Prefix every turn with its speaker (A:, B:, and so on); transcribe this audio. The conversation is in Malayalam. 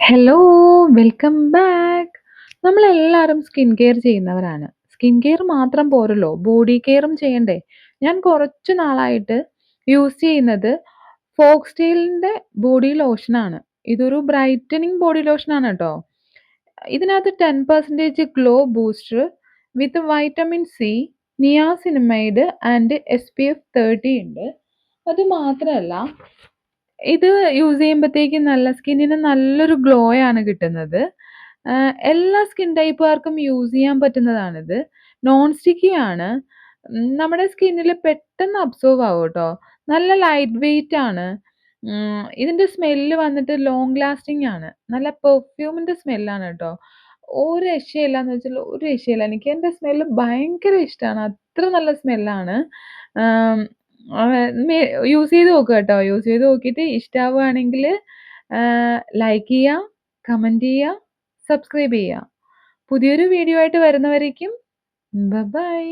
A: ഹലോ! Welcome back. നമ്മളെല്ലാരും സ്കിൻ കെയർ ചെയ്യുന്നവരാണ്. സ്കിൻ കെയർ മാത്രം പോരല്ലോ, ബോഡി കെയറും ചെയ്യണ്ടേ? ഞാൻ കുറച്ച് നാളായിട്ട് യൂസ് ചെയ്യുന്നത് ഫോക്സ്‌ടെയിലിന്റെ ബോഡി ലോഷനാണ്. ഇതൊരു ബ്രൈറ്റനിങ് ബോഡി ലോഷനാണ് ട്ടോ. ഇതിനകത്ത് 10% glow booster with vitamin C, niacinamide and SPF 30 ഉണ്ട്. അത് മാത്രമല്ല ഇത് യൂസ് ചെയ്യുമ്പത്തേക്കും സ്കിന്നിന് നല്ലൊരു ഗ്ലോ ആണ് കിട്ടുന്നത്. എല്ലാ സ്കിൻ ടൈപ്പുകാർക്കും യൂസ് ചെയ്യാൻ പറ്റുന്നതാണിത്. നോൺ സ്റ്റിക്കി ആണ്. നമ്മുടെ സ്കിന്നിൽ പെട്ടെന്ന് അബ്സോർബ് ആവും ട്ടോ. നല്ല ലൈറ്റ് വെയിറ്റ് ആണ്. ഇതിന്റെ സ്മെല്ല് വന്നിട്ട് ലോങ് ലാസ്റ്റിംഗ് ആണ്. നല്ല പെർഫ്യൂമിന്റെ സ്മെല്ലാണ് ട്ടോ. ഒരു രക്ഷയില്ലാന്ന് വെച്ചാൽ ഒരു രക്ഷയില്ല. എനിക്ക് എന്റെ സ്മെല്ല് ഭയങ്കര ഇഷ്ടാണ്. അത്ര നല്ല സ്മെല്ലാണ്. ആം, മേ യൂസ് ചെയ്ത് നോക്കുക കേട്ടോ. യൂസ് ചെയ്ത് നോക്കിയിട്ട് ഇഷ്ടാവുകയാണെങ്കിൽ ലൈക്ക് ചെയ്യുക, കമന്റ് ചെയ്യുക, സബ്സ്ക്രൈബ് ചെയ്യുക. പുതിയൊരു വീഡിയോ ആയിട്ട് വരുന്നവരേക്കും ബൈ.